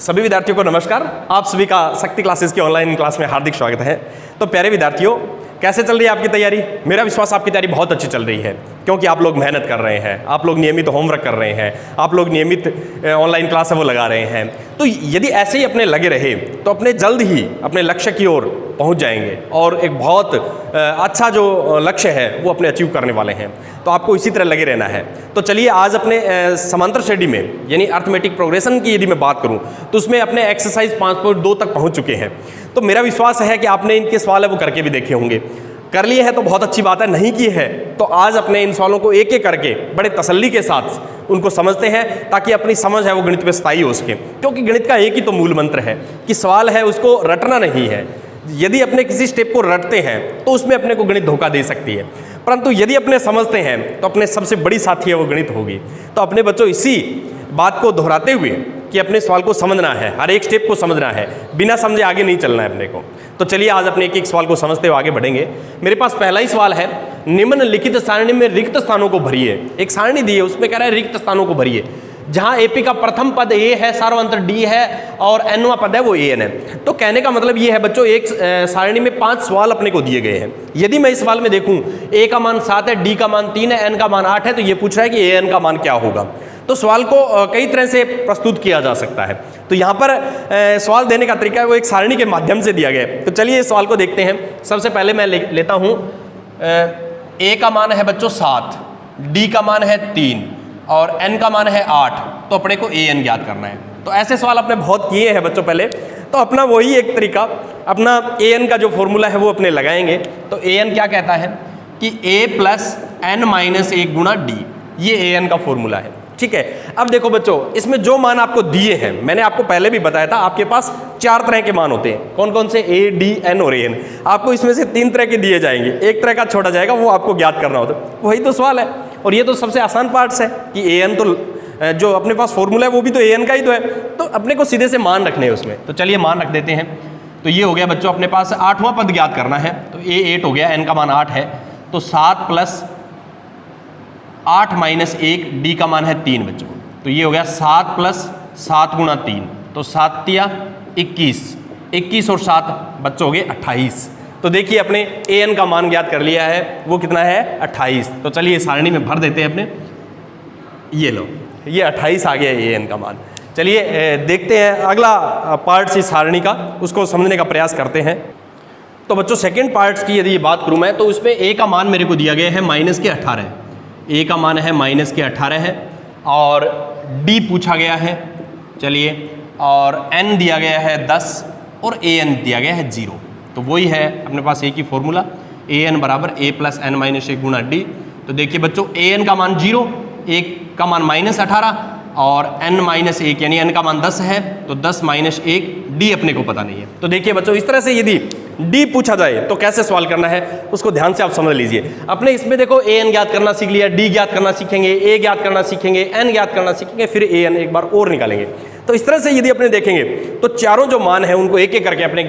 सभी विद्यार्थियों को नमस्कार। आप सभी का शक्ति क्लासेस की ऑनलाइन क्लास में हार्दिक स्वागत है। तो प्यारे विद्यार्थियों, कैसे चल रही है आपकी तैयारी? मेरा विश्वास आपकी तैयारी बहुत अच्छी चल रही है, क्योंकि आप लोग मेहनत कर रहे हैं, आप लोग नियमित होमवर्क कर रहे हैं, आप लोग नियमित ऑनलाइन क्लास है वो लगा रहे हैं। तो यदि ऐसे ही अपने लगे रहे तो अपने जल्द ही अपने लक्ष्य की ओर पहुंच जाएंगे और एक बहुत अच्छा जो लक्ष्य है वो अपने अचीव करने वाले हैं। तो आपको इसी तरह लगे रहना है। तो चलिए आज अपने समांतर श्रेणी में यानी अर्थमेटिक प्रोग्रेशन की यदि मैं बात करूं तो उसमें अपने एक्सरसाइज 5.2 तक पहुंच चुके हैं। तो मेरा विश्वास है कि आपने इनके सवाल है वो करके भी देखे होंगे। कर लिए हैं तो बहुत अच्छी बात है, नहीं की है तो आज अपने इन सवालों को एक एक करके बड़े तसल्ली के साथ उनको समझते हैं, ताकि अपनी समझ है वो गणित में स्थायी हो सके। क्योंकि गणित का एक ही तो मूल मंत्र है कि सवाल है उसको रटना नहीं है। यदि अपने किसी स्टेप को रटते हैं तो उसमें अपने को गणित धोखा दे सकती है, परंतु यदि अपने समझते हैं तो अपने सबसे बड़ी साथी है वो गणित होगी। तो अपने बच्चों इसी बात को दोहराते हुए कि अपने सवाल को समझना है, हर एक स्टेप को समझना है, बिना समझे आगे नहीं चलना है अपने को। तो चलिए आज अपने एक एक सवाल को समझते हुए आगे बढ़ेंगे। मेरे पास पहला ही सवाल है, निम्नलिखित सारणी में रिक्त स्थानों को भरिए। एक सारणी दी है, उसमें कह रहा है रिक्त स्थानों को भरिए। जहां एपी का प्रथम पद ए है, सार्वंतर डी है और एनवा पद है वो एन है। तो कहने का मतलब ये है बच्चों, एक सारणी में 5 सवाल अपने को दिए गए हैं। यदि मैं इस सवाल में देखूं ए का मान 7 है, डी का मान 3 है, एन का मान 8 है, तो ये पूछ रहा है कि एन का मान क्या होगा। तो सवाल को कई तरह से प्रस्तुत किया जा सकता है। तो यहाँ पर सवाल देने का तरीका है वो एक सारणी के माध्यम से दिया गया है। तो चलिए इस सवाल को देखते हैं। सबसे पहले मैं लेता हूँ ए का मान है बच्चों 7, डी का मान है 3 और एन का मान है 8। तो अपने को ए एन ज्ञात करना है। तो ऐसे सवाल अपने बहुत किए हैं बच्चों पहले। तो अपना वही एक तरीका, अपना ए एन का जो फॉर्मूला है वो अपने लगाएंगे। तो ए एन क्या कहता है कि ए प्लस एन माइनस 1 गुणा डी, ये ए एन का फॉर्मूला है। ठीक है। अब देखो बच्चों, इसमें जो मान आपको दिए हैं, मैंने आपको पहले भी बताया था, आपके पास 4 तरह के मान होते हैं। कौन कौन से? ए, डी, एन और एन। आपको इसमें से 3 तरह के दिए जाएंगे, एक तरह का छोड़ा जाएगा, वो आपको ज्ञात करना होता है। वही तो सवाल है और ये तो सबसे आसान पार्ट्स है कि ए एन तो जो अपने पास फॉर्मूला है वो भी तो ए एन का ही तो है। तो अपने को सीधे से मान रखने हैं उसमें। तो चलिए मान रख देते हैं। तो ये हो गया बच्चों, अपने पास 8वां पद ज्ञात करना है। तो ए 8 हो गया, एन का मान 8 है। तो 7 प्लस 8 माइनस 1, डी का मान है 3 बच्चों। तो ये हो गया 7 प्लस 7 गुणा 3। तो 7 तिया 21, 21 और 7 बच्चों हो गए 28। तो देखिए अपने ए एन का मान ज्ञात कर लिया है, वो कितना है 28। तो चलिए सारणी में भर देते हैं अपने। ये लो, ये 28 आ गया ए एन का मान। चलिए देखते हैं अगला पार्ट इस सारणी का, उसको समझने का प्रयास करते हैं। तो बच्चों सेकेंड पार्ट की यदि बात करूँ मैं, तो उसमें ए का मान मेरे को दिया गया है माइनस के 18। ए का मान है माइनस के 18 है और डी पूछा गया है। चलिए, और एन दिया गया है 10 और ए एन दिया गया है 0। तो वही है अपने पास एक ही फॉर्मूला, ए एन बराबर ए प्लस एन माइनस 1 गुणा डी। तो देखिए बच्चों, ए एन का मान 0, ए का मान माइनस 18 और n माइनस 1 यानी n का मान 10 है। तो 10 माइनस 1, डी अपने को पता नहीं है। तो देखिए बच्चों, इस तरह से यदि डी पूछा जाए तो कैसे सवाल करना है उसको ध्यान से आप समझ लीजिए। अपने इसमें देखो ए एन ज्ञात करना सीख लिया, डी ज्ञात करना सीखेंगे, ए ज्ञात करना सीखेंगे, एन ज्ञात करना सीखेंगे, फिर ए एन एक बार और निकालेंगे। तो इस तरह से यदि अपने देखेंगे तो चारों जो मान है उनको एक एक करके अपने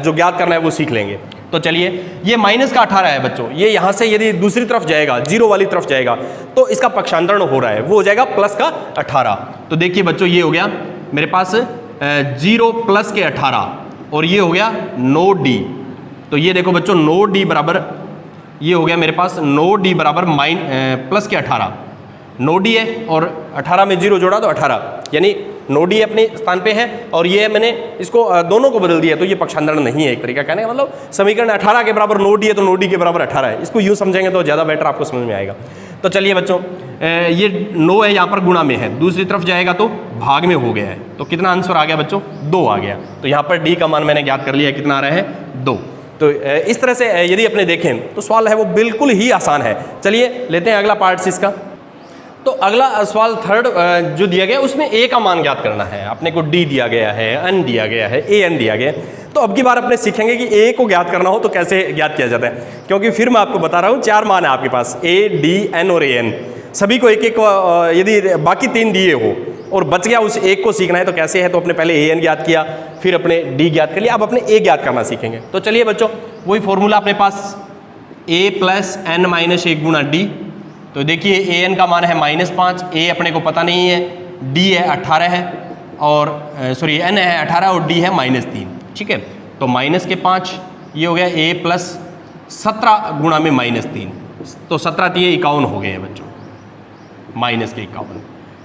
जो ज्ञात करना है वो सीख लेंगे। तो चलिए, ये माइनस का 18 है बच्चों, ये यहाँ से यदि दूसरी तरफ जाएगा, 0 वाली तरफ जाएगा, तो इसका पक्षांतरण हो रहा है, वो हो जाएगा प्लस का 18। तो देखिए बच्चों, ये हो गया मेरे पास 0 प्लस के 18 और ये हो गया 9 डी। तो ये देखो बच्चों, 9 डी बराबर, ये हो गया मेरे पास 9 डी बराबर प्लस के 18। 9 डी है और 18 में 0 जोड़ा तो 18, यानी 9 डी अपने स्थान पे है और ये मैंने इसको दोनों को बदल दिया। तो ये पक्षांतरण नहीं है, एक तरीका कहने का मतलब समीकरण 18 के बराबर 9 डी है तो 9 डी के बराबर 18 है। इसको यूँ समझेंगे तो ज़्यादा बेटर आपको समझ में आएगा। तो चलिए बच्चों, ये 9 है यहाँ पर गुणा में है, दूसरी तरफ जाएगा तो भाग में हो गया है। तो कितना आंसर आ गया बच्चों? 2 आ गया। तो यहाँ पर डी का मान मैंने ज्ञात कर लिया है, कितना आ रहा है? 2। तो इस तरह से यदि अपने देखें तो सवाल है वो बिल्कुल ही आसान है। चलिए लेते हैं अगला पार्ट इसका। तो अगला सवाल थर्ड जो दिया गया उसमें ए का मान ज्ञात करना है। अपने को डी दिया गया है, एन दिया गया है, ए एन दिया गया है। तो अब की बार अपने सीखेंगे कि ए को ज्ञात करना हो तो कैसे ज्ञात किया जाता है, क्योंकि फिर मैं आपको बता रहा हूँ 4 मान है आपके पास, ए, डी, एन और ए एन। सभी को एक एक, यदि बाकी 3 दिए हो और बच गया उस एक को सीखना है तो कैसे है। तो अपने पहले ए एन ज्ञात किया, फिर अपने डी ज्ञात कर लिया, अब अपने ए ज्ञात करना सीखेंगे। तो चलिए बच्चों, वही फॉर्मूला अपने पास, ए प्लस एन माइनस 1 गुणा डी। तो देखिए ए एन का मान है -5, ए अपने को पता नहीं है, डी है 18 है और सॉरी n है 18 और d है -3, ठीक है। तो माइनस के 5, ये हो गया a प्लस 17 गुणा में -3, तो 17 3 51 हो गए हैं बच्चों, माइनस के 51।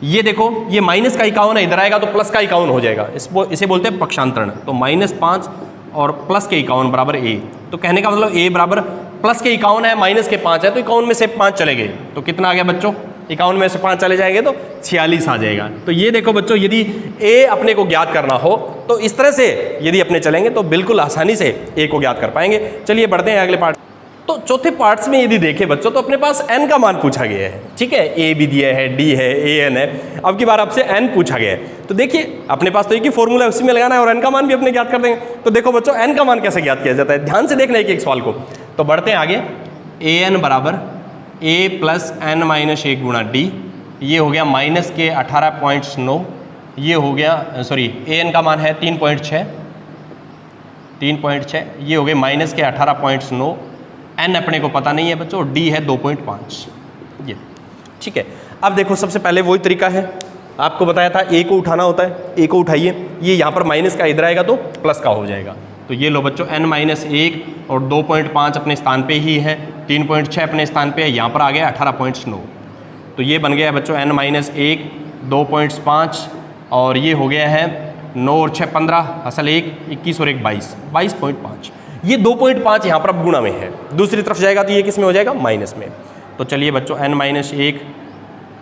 ये देखो ये माइनस का 51 है, इधर आएगा तो प्लस का 51 हो जाएगा, इसे बोलते हैं पक्षांतरण। तो -5 और प्लस के 51 बराबर a। तो कहने का मतलब a बराबर प्लस के 51 है, माइनस के 5 है, तो 51 में से 5 चले गए तो कितना आ गया बच्चों, 51 में से 5 चले जाएंगे तो 46 आ जाएगा। तो ये देखो बच्चों, यदि a अपने को ज्ञात करना हो तो इस तरह से यदि अपने चलेंगे तो बिल्कुल आसानी से a को ज्ञात कर पाएंगे। चलिए बढ़ते हैं अगले पार्ट। तो चौथे पार्ट्स में यदि देखें बच्चों तो अपने पास n का मान पूछा गया है, ठीक है। a भी दिया है, d है, an है, अब की बार आपसे n पूछा गया है। तो देखिए अपने पास तो एक ही फॉर्मूला है, उसी में लगाना है और n का मान भी अपने ज्ञात कर देंगे। तो देखो बच्चों n का मान कैसे ज्ञात किया जाता है, ध्यान से देखना एक एक सवाल को। तो बढ़ते हैं आगे। an बराबर a प्लस n माइनस 1 गुणा d, ये हो गया माइनस के 18.9, ये हो गया सॉरी an का मान है 3.6, ये हो गए माइनस के 18.9, n अपने को पता नहीं है बच्चों, d है 2.5, ये ठीक है। अब देखो सबसे पहले वही तरीका है, आपको बताया था a को उठाना होता है, a को उठाइए, ये यहाँ पर माइनस का इधर आएगा तो प्लस का हो जाएगा। तो ये लो बच्चों n-1 और 2.5 अपने स्थान पे ही है, 3.6 अपने स्थान पे है, यहाँ पर आ गया 18.9। तो ये बन गया बच्चों n-1 2.5 और ये हो गया है 9 और 6 15, असल 1 21 और 1 22, 22.5। ये 2.5 यहाँ पर अब गुणा में है, दूसरी तरफ जाएगा तो ये किस में हो जाएगा, माइनस में। तो चलिए बच्चों n-1,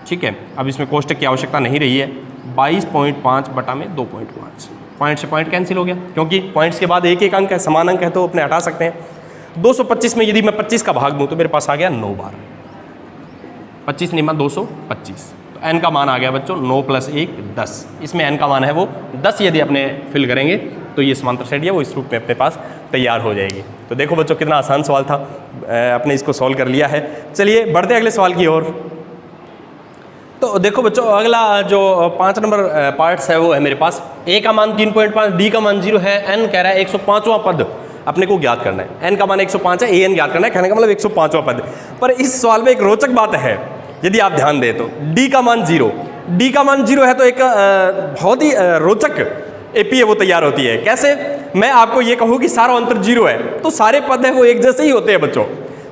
ठीक है, अब इसमें कोष्टक की आवश्यकता नहीं रही है, 22.5 बटा में 2.5, पॉइंट से पॉइंट कैंसिल हो गया, क्योंकि पॉइंट्स के बाद एक एक अंक है, समान अंक है तो अपने हटा सकते हैं। 225 में यदि मैं 25 का भाग दूँ तो मेरे पास आ गया 9 बार, 25 निमा 225। तो n का मान आ गया बच्चों 9 + 1 10, इसमें n का मान है वो 10। यदि अपने फिल करेंगे तो ये समांतर श्रेणी है वो इस रूप में अपने पास तैयार हो जाएगी। तो देखो बच्चों कितना आसान सवाल था, अपने इसको सॉल्व कर लिया है। चलिए बढ़ते हैं अगले सवाल की ओर। तो देखो बच्चों अगला जो 5 नंबर पार्ट्स है वो है मेरे पास, a का मान 3.5, d का मान 0 है, n कह रहा है 105वां पद अपने को ज्ञात करना है। n का मान 105 है, an ज्ञात करना है, कहने का मतलब 105वां पद। पर इस सवाल में एक रोचक बात है, यदि आप ध्यान दें तो d का मान 0, d का मान 0 है तो एक बहुत ही रोचक एपी है वो तैयार होती है। कैसे, मैं आपको ये कहूँ कि सारा अंतर 0 है तो सारे पद है वो एक जैसे ही होते हैं बच्चों।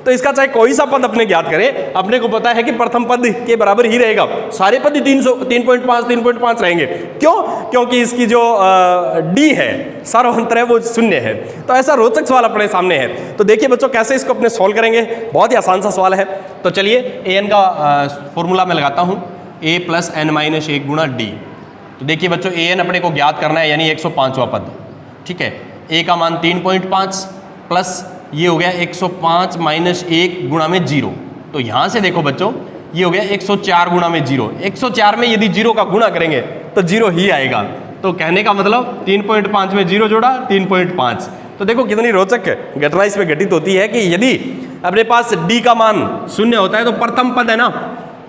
तो इसका चाहे कोई सा पद अपने ज्ञात करें, अपने को पता है कि प्रथम पद के बराबर ही रहेगा, सारे पद ही 3.5 रहेंगे। क्यों? क्योंकि इसकी जो d है सारा अंतर है वो 0 है। तो ऐसा रोचक सवाल अपने सामने है। तो देखिए बच्चों कैसे इसको अपने सॉल्व करेंगे, बहुत ही आसान सा सवाल है। तो चलिए an का फॉर्मूला मैं लगाता हूँ, a + n-1 गुणा d। तो देखिए बच्चों an अपने को ज्ञात करना है, यानी 105वां पद, ठीक है। a का मान 3.5 प्लस ये हो गया 105 - 1 गुणा में 0। तो यहाँ से देखो बच्चों ये हो गया 104 गुणा में 0। 104 में यदि 0 का गुणा करेंगे तो 0 ही आएगा। तो कहने का मतलब 3.5 में 0 जोड़ा 3.5। तो देखो कितनी रोचक घटना इसमें घटित होती है कि यदि अपने पास d का मान 0 होता है तो प्रथम पद है ना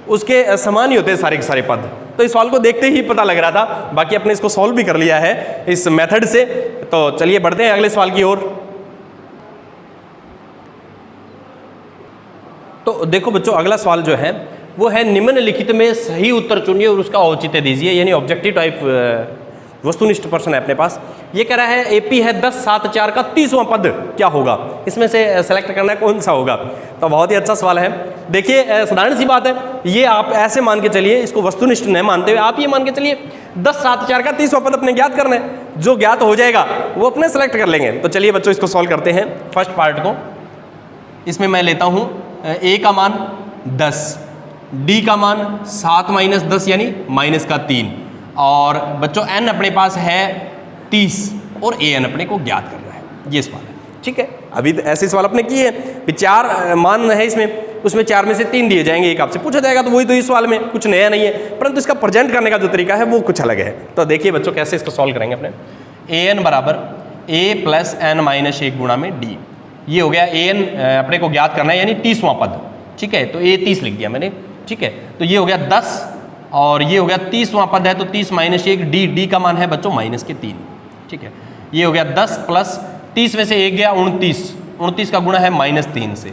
उसके समान ही होते हैं सारे के सारे पद। तो इस सवाल को देखते ही पता लग रहा था, बाकी अपने इसको सॉल्व भी कर लिया है इस मेथड से। तो चलिए बढ़ते हैं अगले सवाल की ओर। तो देखो बच्चों अगला सवाल जो है वो है, निम्नलिखित में सही उत्तर चुनिए और उसका औचित्य दीजिए, यानी ऑब्जेक्टिव टाइप वस्तुनिष्ठ प्रश्न है अपने पास। ये कह रहा है एपी है 10 7 4 का 30वां पद क्या होगा, इसमें से सेलेक्ट करना है कौन सा होगा। तो बहुत ही अच्छा सवाल है। देखिए साधारण सी बात है, ये आप ऐसे मान के चलिए, इसको वस्तुनिष्ठ नहीं मानते हुए आप ये मान के चलिए 10 7 4 का 30वां पद अपने ज्ञात करना है, जो ज्ञात हो जाएगा वो अपने सेलेक्ट कर लेंगे। तो चलिए बच्चों इसको सॉल्व करते हैं फर्स्ट पार्ट को। इसमें मैं लेता हूँ a का मान 10, d का मान 7 - 10 यानी -3, और बच्चों n अपने पास है 30 और an अपने को ज्ञात करना है। ये सवाल है, ठीक है। अभी ऐसे सवाल अपने किए हैं, 4 मान है इसमें, उसमें 4 में से 3 दिए जाएंगे, एक आपसे पूछा जाएगा। तो वही तो इस सवाल में कुछ नया नहीं है, परंतु इसका प्रेजेंट करने का जो तरीका है वो कुछ अलग है। तो देखिए बच्चों कैसे इसको सॉल्व करेंगे अपने। an बराबर a + n-1 गुणा में d। ये हो गया an अपने को ज्ञात करना है, यानी 30वां पद, ठीक है। तो a 30 लिख दिया मैंने, ठीक है। तो ये हो गया 10 और ये हो गया 30वां पद है तो 30 - 1 d का मान है बच्चों -3, ठीक है। ये हो गया 10 प्लस 30 में से 1 गया 29 का गुणा है -3 से,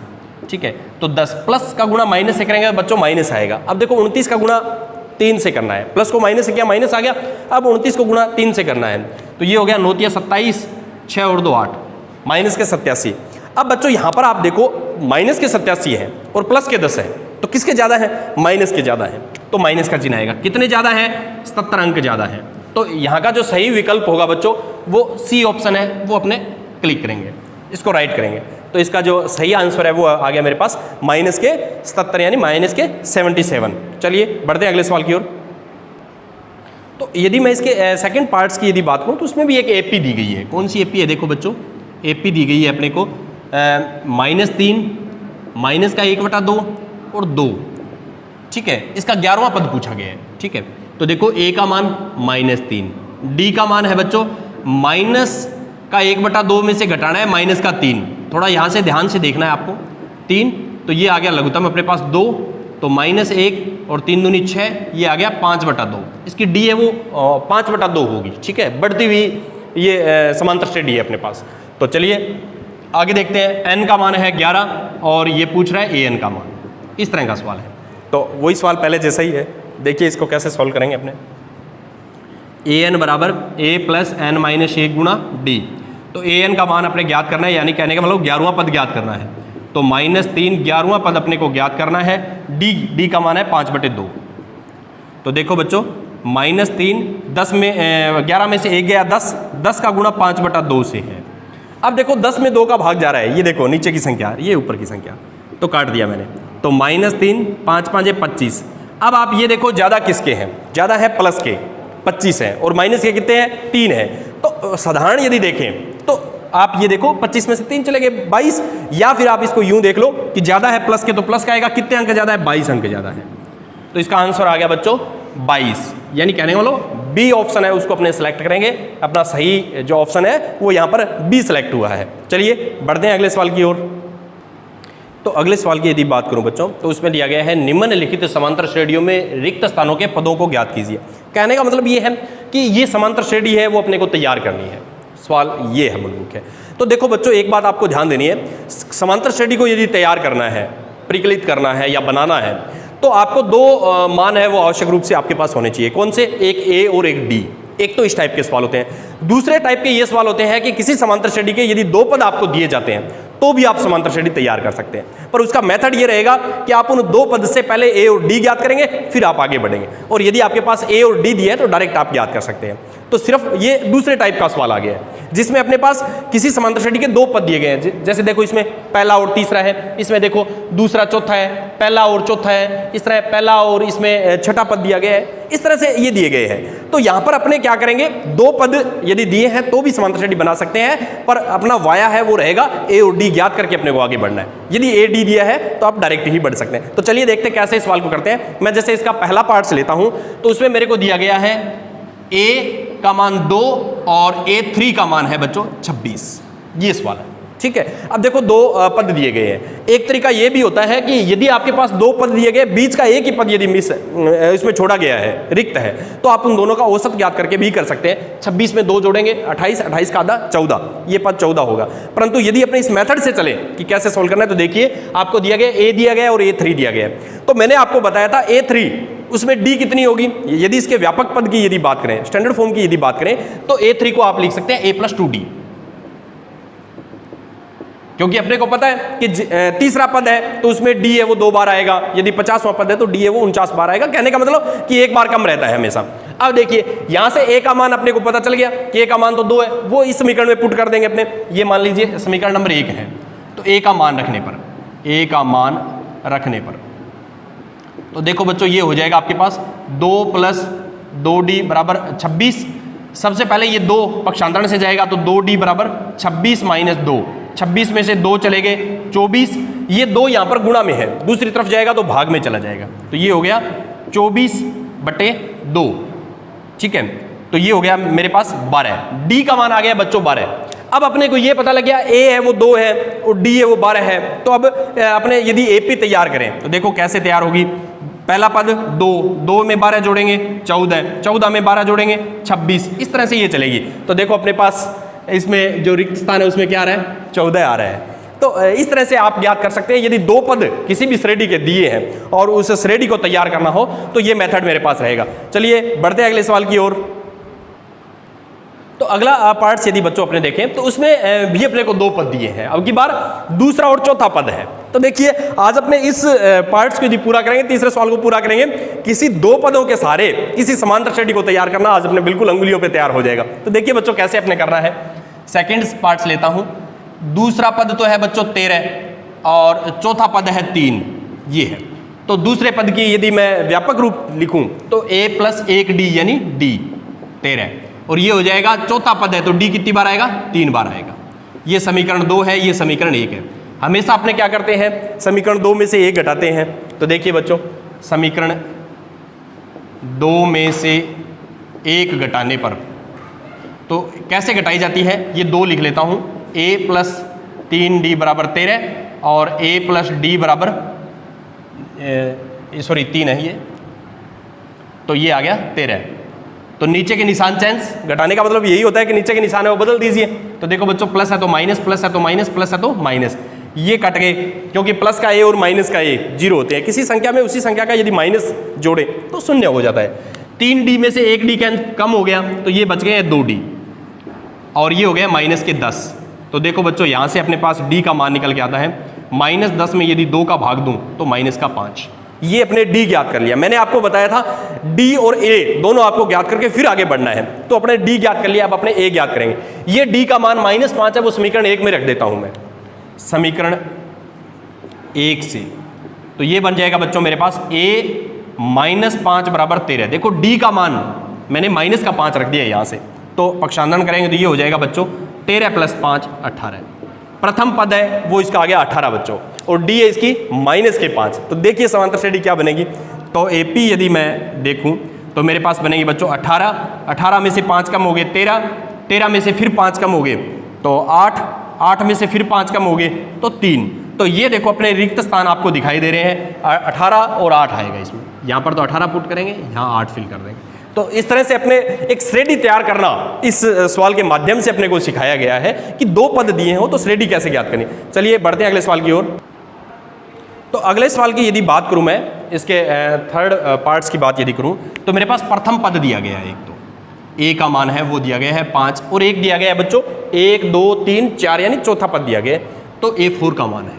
ठीक है। तो 10 प्लस का गुणा माइनस से करेंगे बच्चों माइनस आएगा। अब देखो 29 का गुणा 3 से करना है, प्लस को माइनस से किया माइनस आ गया, अब 29 को गुणा 3 से करना है, तो ये हो गया 9 × 27, 6 और 2 8, माइनस के 87। अब बच्चों यहाँ पर आप देखो माइनस के 87 है और प्लस के 10 है, तो किसके ज़्यादा है? माइनस के ज़्यादा है, तो माइनस का चिन्ह आएगा। कितने ज़्यादा है? 77 अंक ज़्यादा है। तो यहाँ का जो सही विकल्प होगा बच्चों वो सी ऑप्शन है, वो अपने क्लिक करेंगे, इसको राइट करेंगे, तो इसका जो सही आंसर है वो आ गया मेरे पास माइनस के 77 यानी माइनस के 77। चलिए बढ़ते हैं अगले सवाल की ओर। तो यदि मैं इसके सेकंड पार्ट्स की यदि बात करूँ तो उसमें भी एक एपी दी गई है। कौन सी एपी है? देखो बच्चों एपी दी गई है अपने को -3 माइनस का 1/2 और 2, ठीक है। इसका 11वां पद पूछा गया है, ठीक है। तो देखो ए का मान -3, डी का मान है बच्चों माइनस का 1/2 में से घटाना है माइनस का 3, थोड़ा यहाँ से ध्यान से देखना है आपको, 3, तो ये आ गया लघुत्तम अपने पास 2, तो -1 और 3 दूनी 6, ये आ गया 5/2। इसकी डी है वो 5/2 होगी, ठीक है, बढ़ती हुई ये समांतर श्रेणी है अपने पास। तो चलिए आगे देखते हैं। एन का मान है 11 और ये पूछ रहा है ए एन का मान, इस तरह का सवाल है। तो वही सवाल पहले जैसा ही है, देखिए इसको कैसे सॉल्व करेंगे अपने। ए एन बराबर ए प्लस एन माइनस 1 गुणा डी, तो ए एन का मान अपने ज्ञात करना है, यानी कहने का मतलब 11वां पद ज्ञात करना है। तो -3 11वां पद अपने को ज्ञात करना है। डी का मान है 5/2। तो देखो बच्चों -3 10 में 11 में से 1 गया 10, 10 का गुणा 5/2 से है। अब देखो 10 में 2 का भाग जा रहा है, ये देखो नीचे की संख्या, ये ऊपर की संख्या, तो काट दिया मैंने। तो -3 5 5 25। अब आप ये देखो ज़्यादा किसके हैं? ज़्यादा है प्लस के 25 है और माइनस के कितने हैं? 3 है। तो साधारण यदि देखें तो आप ये देखो 25 में से 3 चले गए 22, या फिर आप इसको यूं देख लो कि ज़्यादा है प्लस के तो प्लस का आएगा, कितने अंक ज़्यादा है? 22 अंक ज़्यादा है। तो इसका आंसर आ गया बच्चों 22, यानी कहने वालों बी ऑप्शन है उसको अपने सेलेक्ट करेंगे। अपना सही जो ऑप्शन है वो यहाँ पर बी सेलेक्ट हुआ है। चलिए बढ़ते हैं अगले सवाल की ओर। तो अगले सवाल की यदि बात करूं बच्चों तो उसमें दिया गया है निम्नलिखित समांतर श्रेणियों में रिक्त स्थानों के पदों को ज्ञात कीजिए। कहने का मतलब ये है कि ये समांतर श्रेणी है वो अपने को तैयार करनी है। सवाल ये है मूलभूत है। तो देखो बच्चों एक बात आपको ध्यान देनी है, समांतर श्रेणी को यदि तैयार करना है, परिकलित करना है या बनाना है, तो आपको 2 मान है वो आवश्यक रूप से आपके पास होने चाहिए। कौन से? एक ए और एक डी। एक तो इस टाइप के सवाल होते हैं। दूसरे टाइप के ये सवाल होते हैं कि किसी समांतर श्रेणी के यदि 2 पद आपको दिए जाते हैं तो भी आप समांतर श्रेणी तैयार कर सकते हैं, पर उसका मेथड ये रहेगा कि आप उन 2 पद से पहले ए और डी ज्ञात करेंगे, फिर आप आगे बढ़ेंगे। और यदि आपके पास ए और डी दिया है तो डायरेक्ट आप ज्ञात कर सकते हैं। तो सिर्फ ये दूसरे टाइप का सवाल आ गया है जिसमें अपने पास किसी समांतर श्रेणी के 2 पद दिए गए हैं। जैसे देखो इसमें पहला और तीसरा है, इसमें देखो दूसरा चौथा है, पहला और चौथा है, इस तरह पहला और इसमें छठा पद दिया गया है, इस तरह से ये दिए गए हैं। तो यहाँ पर अपने क्या करेंगे, 2 पद यदि दिए हैं तो भी समांतर श्रेणी बना सकते हैं, पर अपना वाया है वो रहेगा ए और डी ज्ञात करके अपने को आगे बढ़ना है। यदि ए डी दिया है तो आप डायरेक्ट ही बढ़ सकते हैं। तो चलिए देखते हैं कैसे इस सवाल को करते हैं। मैं जैसे इसका पहला पार्ट से लेता हूं तो उसमें मेरे को दिया गया है ए का मान 2 और A3 का मान है बच्चों 26। ये सवाल है, ठीक है। अब देखो 2 पद दिए गए हैं। एक तरीका ये भी होता है कि यदि आपके पास 2 पद दिए गए, बीच का एक ही पद यदि मिस इसमें छोड़ा गया है, रिक्त है, तो आप उन दोनों का औसत ज्ञात करके भी कर सकते हैं। 26 में 2 जोड़ेंगे 28, 28 का आधा 14, ये पद 14 होगा। परंतु यदि अपने इस मेथड से चले कि कैसे सोल्व करना है, तो देखिए आपको दिया गया A दिया गया और A3 दिया गया। तो मैंने आपको बताया था A3 उसमें D कितनी होगी। यदि इसके व्यापक पद की यदि बात करें, स्टैंडर्ड फॉर्म की यदि बात करें, तो A3 को आप लिख सकते हैं A + 2D, क्योंकि अपने को पता है कि तीसरा पद है तो उसमें D है वो 2 बार आएगा, यदि 50वां पद है तो D है वो 49 बार आएगा। कहने का मतलब कि 1 बार कम रहता है हमेशा। अब देखिए यहां से A का मान अपने को पता चल गया कि A का मान तो 2 है, वो इस समीकरण में पुट कर देंगे अपने। ये मान लीजिए समीकरण नंबर 1 है, तो A का मान रखने पर तो देखो बच्चों ये हो जाएगा आपके पास 2 + 2D = 26। सबसे पहले ये 2 पक्षांतरण से जाएगा तो 2D = 26 - 2, 26 में से 2 चले गए 24। ये 2 यहाँ पर गुणा में है, दूसरी तरफ जाएगा तो भाग में चला जाएगा, तो ये हो गया 24/2, ठीक है। तो ये हो गया मेरे पास 12। D का मान आ गया बच्चों 12। अब अपने को ये पता लग गया A है वो 2 है और D है वो 12 है। तो अब अपने यदि AP तैयार करें तो देखो कैसे तैयार होगी। पहला पद 2, 2 में 12 जोड़ेंगे 14, 14 में 12 जोड़ेंगे 26, इस तरह से ये चलेगी। तो देखो अपने पास इसमें जो रिक्त स्थान है उसमें क्या आ रहा है, 14 आ रहा है। तो इस तरह से आप ज्ञात कर सकते हैं यदि दो पद किसी भी श्रेणी के दिए हैं और उस श्रेणी को तैयार करना हो तो ये मेथड मेरे पास रहेगा। चलिए बढ़ते हैं अगले सवाल की ओर। तो अगला पार्ट्स यदि बच्चों अपने देखें तो उसमें भी अपने को दो पद दिए हैं, अब की बार दूसरा और चौथा पद है। तो देखिए आज अपने इस पार्ट्स को यदि पूरा करेंगे, तीसरे सवाल को पूरा करेंगे, किसी दो पदों के सहारे किसी समांतर श्रेणी को तैयार करना आज अपने बिल्कुल अंगुलियों पे तैयार हो जाएगा। तो देखिए बच्चों कैसे अपने करना है। सेकंड पार्ट्स लेता हूं। दूसरा पद तो है बच्चों 13 और चौथा पद है 3, ये है। तो दूसरे पद की यदि मैं व्यापक रूप लिखूं तो a + 1d यानी d 13, और ये हो जाएगा चौथा पद है तो d कितनी बार आएगा? 3 बार आएगा। ये समीकरण 2 है, ये समीकरण 1 है। हमेशा अपने क्या करते हैं, समीकरण 2 में से 1 घटाते हैं। तो देखिए बच्चों समीकरण 2 में से 1 घटाने पर तो कैसे घटाई जाती है ये 2 लिख लेता हूं। a + 3d = 13 और a + d बराबर 3 है ये, तो ये आ गया 13। तो नीचे के निशान चेंज, घटाने का मतलब यही होता है कि नीचे के निशान है वो बदल दीजिए। तो देखो बच्चों प्लस है तो माइनस, प्लस है तो माइनस, प्लस है तो माइनस, ये कट गए क्योंकि प्लस का a और माइनस का a 0 होते हैं। किसी संख्या में उसी संख्या का यदि माइनस जोड़े तो शून्य हो जाता है। 3d में से 1d कम हो गया तो ये बच गए 2d और ये हो गया माइनस के 10। तो देखो बच्चों यहाँ से अपने पास d का मान निकल के आता है -10 में यदि 2 का भाग दूं तो -5। ये अपने d ज्ञात कर लिया। मैंने आपको बताया था d और a दोनों आपको ज्ञात करके फिर आगे बढ़ना है। तो अपने d ज्ञात कर लिया, अब अपने a ज्ञात करेंगे। ये d का मान -5 है, वो समीकरण 1 में रख देता हूं मैं, समीकरण 1 से। तो ये बन जाएगा बच्चों मेरे पास a -5 = 13। देखो d का मान मैंने माइनस का 5 रख दिया यहाँ से, तो पक्षांतरण करेंगे तो ये हो जाएगा बच्चों 13 + 5 18। प्रथम पद है वो इसका आ गया 18 बच्चों, और d है इसकी -5। तो देखिए समांतर श्रेणी क्या बनेगी। तो AP यदि मैं देखूं तो मेरे पास बनेगी बच्चों 18, 18 में से 5 कम हो गए 13, 13 में से फिर 5 कम हो गए तो 8, 8 में से फिर 5 कम हो गए तो 3। तो ये देखो अपने रिक्त स्थान आपको दिखाई दे रहे हैं, 18 और 8 आएगा इसमें। यहाँ पर तो 18 पुट करेंगे, यहाँ 8 फिल कर देंगे। तो इस तरह से अपने एक श्रेणी तैयार करना इस सवाल के माध्यम से अपने को सिखाया गया है कि दो पद दिए हो तो श्रेणी कैसे ज्ञात करनी। चलिए बढ़ते हैं अगले सवाल की ओर। तो अगले सवाल की यदि बात करूं मैं, इसके थर्ड पार्ट्स की बात यदि करूं तो मेरे पास प्रथम पद दिया गया है। एक तो a का मान है वो दिया गया है 5 और एक दिया गया है बच्चों 1 2 3 4 यानी चौथा पद दिया गया है। तो a4 का मान है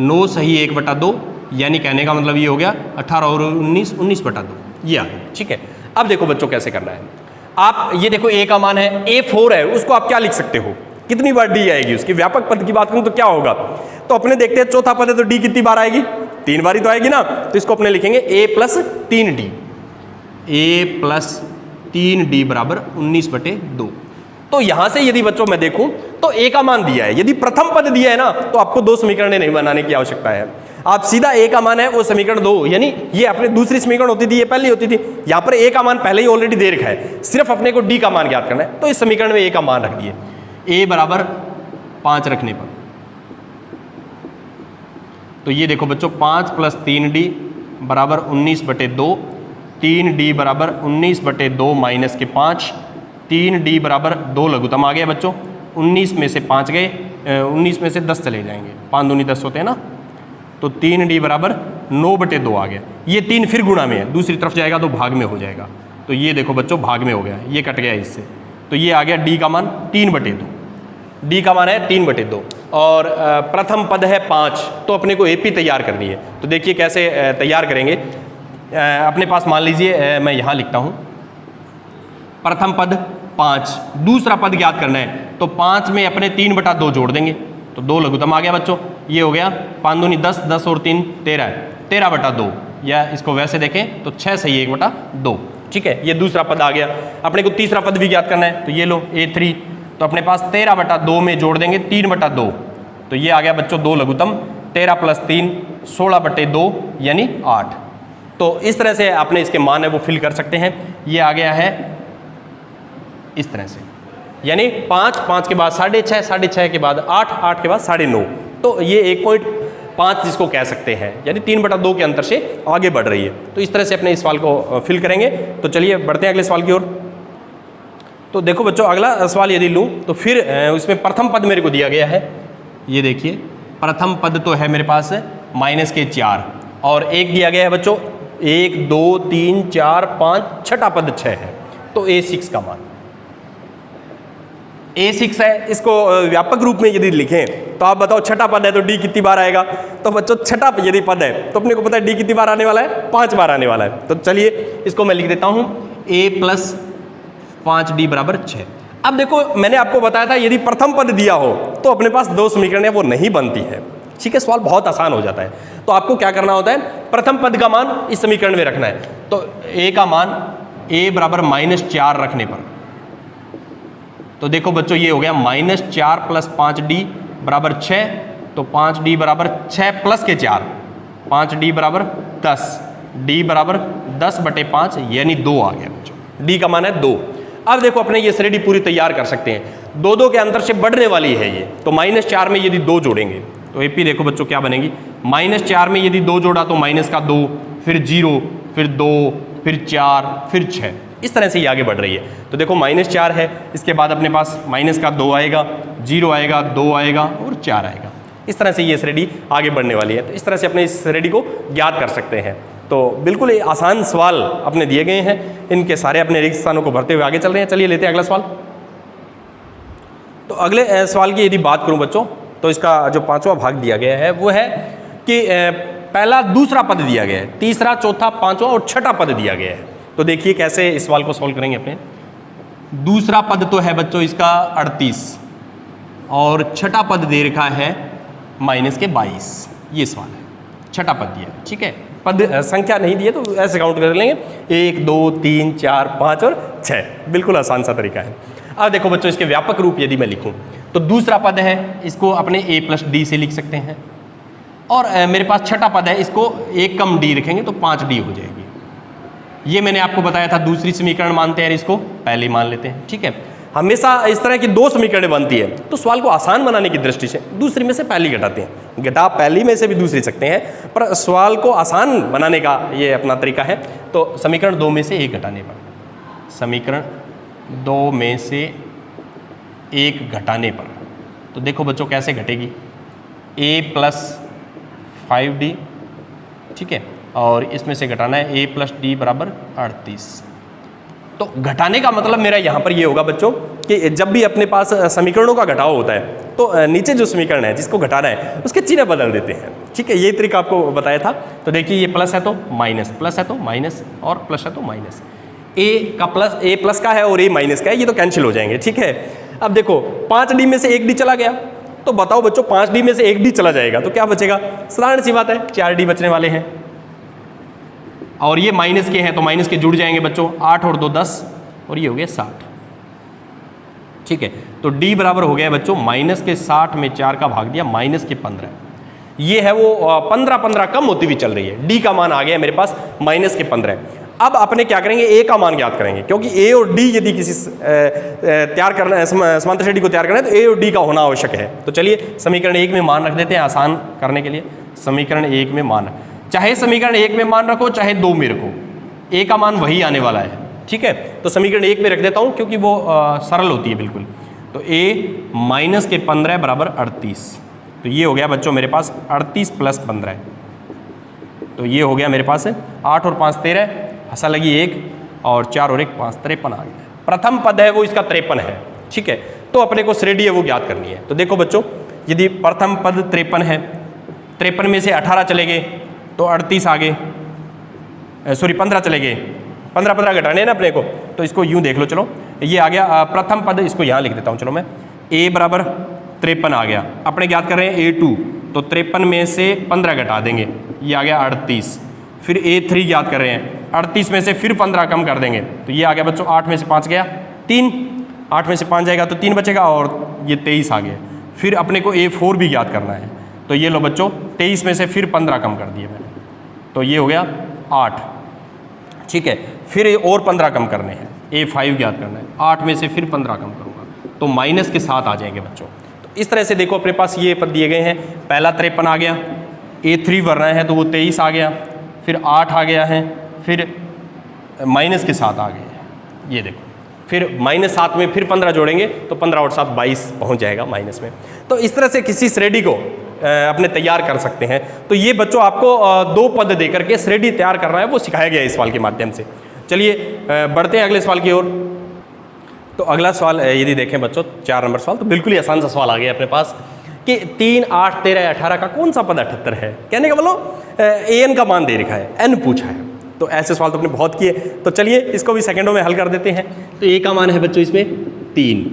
9 सही 1/2 यानी कहने का मतलब ये हो गया 18 और 19 19/2 ये आ गया। ठीक है, अब देखो बच्चों कैसे करना है। आप ये देखो a का मान है, a4 है, उसको आप क्या लिख सकते हो, कितनी बार d आएगी। उसकी व्यापक पद की बात करूं तो क्या होगा, तो अपने देखते हैं चौथा पद है तो d कितनी बार आएगी, 3 बार ही तो आएगी ना। तो इसको अपने लिखेंगे a + 3d, a + 3d = 19/2। तो यहां से यदि बच्चों मैं देखूं तो a का मान दिया है, यदि प्रथम पद दिया है ना तो आपको 2 समीकरण नहीं बनाने की आवश्यकता है। आप सीधा a का मान है वो समीकरण 2, यानी ये अपने दूसरी समीकरण होती थी, ये पहली होती थी। यहां पर a का मान पहले ही ऑलरेडी दे रखा है, सिर्फ अपने को d का मान ज्ञात करना है। तो इस समीकरण में a का मान रख दिए, a = 5 रखने पर तो ये देखो बच्चों 5 + 3d = 19/2, 3d = 19/2 माइनस के 5, 3d = 2 लघुत्तम आ गया बच्चों। 19 में से 5 गए, 19 में से 10 चले जाएंगे, 5 दूनी 10 होते हैं ना। तो 3d = 9/2 आ गया। ये 3 फिर गुणा में है, दूसरी तरफ जाएगा तो भाग में हो जाएगा। तो ये देखो बच्चों भाग में हो गया, ये कट गया इससे। तो ये आ गया d का मान 3/2, d का मान है 3/2 और प्रथम पद है 5। तो अपने को AP तैयार करनी है। तो देखिए कैसे तैयार करेंगे। अपने पास मान लीजिए मैं यहाँ लिखता हूँ प्रथम पद 5, दूसरा पद ज्ञात करना है तो 5 में अपने 3/2 जोड़ देंगे तो 2 लघुत्तम आ गया बच्चों। ये हो गया 5 दूनी 10, 10 और 3 13 है, 13/2, या इसको वैसे देखें तो 6 सही 1/2। ठीक है, ये दूसरा पद आ गया। अपने को तीसरा पद भी ज्ञात करना है तो ये लो A3, तो अपने पास 13/2 में जोड़ देंगे 3/2 तो ये आ गया बच्चों 2 लघुत्तम, 13 + 3 16/2 यानी 8। तो इस तरह से आपने इसके मान है वो फिल कर सकते हैं। ये आ गया है इस तरह से, यानी 5, 5 के बाद 6.5, 6.5 के बाद 8, 8 के बाद 9.5। तो ये 1.5 जिसको कह सकते हैं, यानी 3/2 के अंतर से आगे बढ़ रही है। तो इस तरह से अपने इस सवाल को फिल करेंगे। तो चलिए बढ़ते हैं अगले सवाल की ओर। तो देखो बच्चों अगला सवाल यदि लूँ तो फिर उसमें प्रथम पद मेरे को दिया गया है ये देखिए प्रथम पद तो है मेरे पास माइनस के 4 और एक दिया गया है बच्चों 1 2 3 4 5 छठा पद 6 है। तो A6 का मान A6 है। इसको व्यापक रूप में यदि लिखें तो आप बताओ छठा पद है तो D कितनी बार आएगा। तो बच्चों छठा यदि पद है तो अपने को पता है D कितनी बार आने वाला है, 5 बार आने वाला है। तो चलिए इसको मैं लिख देता हूं A + 5D = 6। अब देखो मैंने आपको बताया था यदि प्रथम पद दिया हो तो अपने पास 2 समीकरण है वो नहीं बनती है। ठीक है, सवाल बहुत आसान हो जाता है। तो आपको क्या करना होता है, प्रथम पद का मान इस समीकरण में रखना है। तो A का मान A = -4 रखने पर तो देखो बच्चों ये हो गया -4 + 5D = 6। तो 5D = 6 + के 4 5D = 10 D = 10/5 यानी 2 आ गया बच्चों। D का मान है 2। अब देखो अपने ये श्रेणी पूरी तैयार कर सकते हैं। 2 के अंतर से बढ़ने वाली है ये। तो -4 में यदि 2 जोड़ेंगे तो AP देखो बच्चों क्या बनेगी, -4 में यदि 2 जोड़ा तो -2 फिर 0 फिर 2 फिर 4 फिर 6 इस तरह से ये आगे बढ़ रही है। तो देखो -4 है, इसके बाद अपने पास -2 आएगा, 0 आएगा, 2 आएगा और 4 आएगा। इस तरह से ये श्रेणी आगे बढ़ने वाली है। तो इस तरह से अपने इस श्रेणी को ज्ञात कर सकते हैं। तो बिल्कुल आसान सवाल अपने दिए गए हैं, इनके सारे अपने रिक्त स्थानों को भरते हुए आगे चल रहे हैं। चलिए लेते हैं अगला सवाल। तो अगले सवाल की यदि बात करूं बच्चों तो इसका जो 5वां भाग दिया गया है वो है कि पहला दूसरा पद दिया गया है, तीसरा चौथा पांचवा और छठा पद दिया गया है। तो देखिए कैसे इस सवाल को सॉल्व करेंगे अपने। दूसरा पद तो है बच्चों इसका 38 और छठा पद दे रखा है -22। ये सवाल है, छठा पद दिया है। ठीक है, पद संख्या नहीं दी है तो ऐसे काउंट कर लेंगे 1 2 3 4 5 और 6। बिल्कुल आसान सा तरीका है। अब देखो बच्चों इसके व्यापक रूप यदि मैं लिखूं तो दूसरा पद है इसको अपने A + D से लिख सकते हैं और मेरे पास छठा पद है इसको 1 कम D रखेंगे तो 5D हो जाएगी। ये मैंने आपको बताया था दूसरी समीकरण मानते हैं, इसको पहले मान लेते हैं। ठीक है, हमेशा इस तरह की 2 समीकरणें बनती है तो सवाल को आसान बनाने की दृष्टि से दूसरी में से पहली घटाते हैं। घटा पहली में से भी दूसरी सकते हैं पर सवाल को आसान बनाने का ये अपना तरीका है। तो समीकरण 2 में से 1 घटाने पर, समीकरण 2 में से 1 घटाने पर तो देखो बच्चों कैसे घटेगी, A + 5D। ठीक है, और इसमें से घटाना है A + D = 38। तो घटाने का मतलब मेरा यहाँ पर ये होगा बच्चों कि जब भी अपने पास समीकरणों का घटाव होता है तो नीचे जो समीकरण है जिसको घटाना है उसके चिन्ह बदल देते हैं। ठीक है, ये तरीका आपको बताया था। तो देखिए ये प्लस है तो माइनस, प्लस है तो माइनस और प्लस है तो माइनस। A प्लस का है और A माइनस का है, ये तो कैंसिल हो जाएंगे। ठीक है, अब देखो 5D में से 1D चला गया तो बताओ बच्चों 5D में से 1D चला जाएगा तो क्या बचेगा, साधारण सी बात है 4D बचने वाले हैं और ये माइनस के हैं तो माइनस के जुड़ जाएंगे बच्चों, 8 और 2 10 और ये हो गया 60। ठीक है, तो D बराबर हो गया बच्चों -60 में 4 का भाग दिया -15। ये है वो 15 कम होती हुई चल रही है। D का मान आ गया मेरे पास -15। अब अपने क्या करेंगे, A का मान ज्ञात करेंगे क्योंकि A और D यदि किसी तैयार करना है, समांतर श्रेणी को तैयार करना है तो A और D का होना आवश्यक है। तो चलिए समीकरण 1 में मान रख देते हैं आसान करने के लिए। समीकरण 1 में मान, चाहे समीकरण 1 में मान रखो चाहे 2 में रखो, A का मान वही आने वाला है। ठीक है, तो समीकरण 1 में रख देता हूँ क्योंकि वो सरल होती है बिल्कुल। तो A -15 = 38। तो ये हो गया बच्चों मेरे पास 38 + 15। तो ये हो गया मेरे पास 8 और 5 13, हंसा लगी 1 और 4 और 1 5 53 आ गया। प्रथम पद है वो इसका 53 है। ठीक है, तो अपने को श्रेणी है वो ज्ञात करनी है। तो देखो बच्चों यदि प्रथम पद 53 है, 53 में से 18 चले गए तो 38 आ गए, सॉरी 15 चले गए, 15 घटाने हैं ना अपने को। तो इसको यूं देख लो, चलो ये आ गया प्रथम पद, इसको यहाँ लिख देता हूँ। चलो मैं A = 53 आ गया, अपने ज्ञात कर रहे हैं A2 तो 53 में से 15 घटा देंगे, ये आ गया 38। फिर A3 ज्ञात कर रहे हैं, 38 में से फिर 15 कम कर देंगे तो ये आ गया बच्चों 8 में से 5 गया 3, 8 में से 5 जाएगा तो 3 बचेगा और ये 23 आ गया। फिर अपने को A4 भी ज्ञात करना है तो ये लो बच्चों 23 में से फिर 15 कम कर दिए मैंने तो ये हो गया 8। ठीक है, फिर और 15 कम करने हैं, A5 ज्ञात करना है, 8 में से फिर 15 कम करूँगा तो -7 आ जाएंगे बच्चों। तो इस तरह से देखो अपने पास ये पद दिए गए हैं। पहला 53 आ गया, A3 भरना है तो वो 23 आ गया, फिर 8 आ गया है, फिर -7 आ गए, ये देखो फिर -7 में फिर 15 जोड़ेंगे तो 15 और 7 22 पहुंच जाएगा माइनस में। तो इस तरह से किसी श्रेणी को अपने तैयार कर सकते हैं। तो ये बच्चों आपको 2 पद देकर के श्रेणी तैयार करना है वो सिखाया गया है इस सवाल के माध्यम से। चलिए बढ़ते हैं अगले सवाल की ओर। तो अगला सवाल यदि देखें बच्चों 4 नंबर सवाल, तो बिल्कुल ही आसान सा सवाल आ गया अपने पास कि 3, 8, 13, 18 का कौन सा पद 78 है। कहने का मतलब an का मान दे रखा है, n पूछा है। तो ऐसे सवाल तो अपने बहुत किए, तो चलिए इसको भी सेकंडों में हल कर देते हैं। तो a का मान है बच्चों इसमें 3,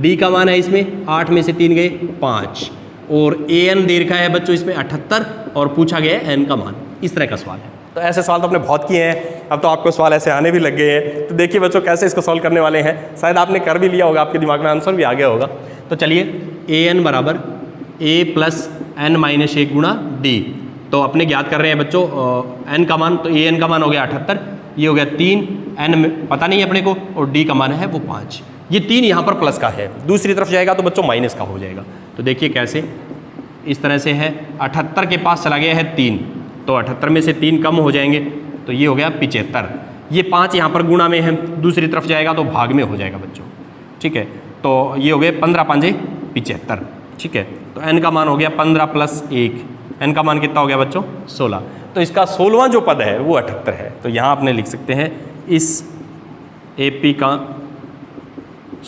d का मान है इसमें 8 में से 3 गए 5, और an दे रखा है बच्चों इसमें 78 और पूछा गया है n का मान। इस तरह का सवाल है। तो ऐसे सवाल तो आपने बहुत किए हैं, अब तो आपको सवाल ऐसे आने भी लग गए हैं। तो देखिए बच्चों कैसे इसको सॉल्व करने वाले हैं, शायद आपने कर भी लिया होगा, आपके दिमाग में आंसर भी आ गया होगा। तो चलिए an बराबर a प्लस n माइनस 1 गुणा d। तो अपने ज्ञात कर रहे हैं बच्चों n का मान, तो an का मान हो गया 78, ये हो गया 3, n पता नहीं है अपने को, और d का मान है वो 5। ये 3 यहाँ पर प्लस का है, दूसरी तरफ जाएगा तो बच्चों माइनस का हो जाएगा। तो देखिए कैसे, इस तरह से है, 78 के पास चला गया है 3, तो 78 में से 3 कम हो जाएंगे, तो ये हो गया 75। ये 5 यहाँ पर गुणा में है, दूसरी तरफ जाएगा तो भाग में हो जाएगा बच्चों, ठीक है। तो ये हो गए 15 5 75, ठीक है। तो n का मान हो गया 15 प्लस 1, n का मान कितना हो गया बच्चों 16। तो इसका 16वां जो पद है वो 78 है। तो यहाँ आपने लिख सकते हैं इस AP का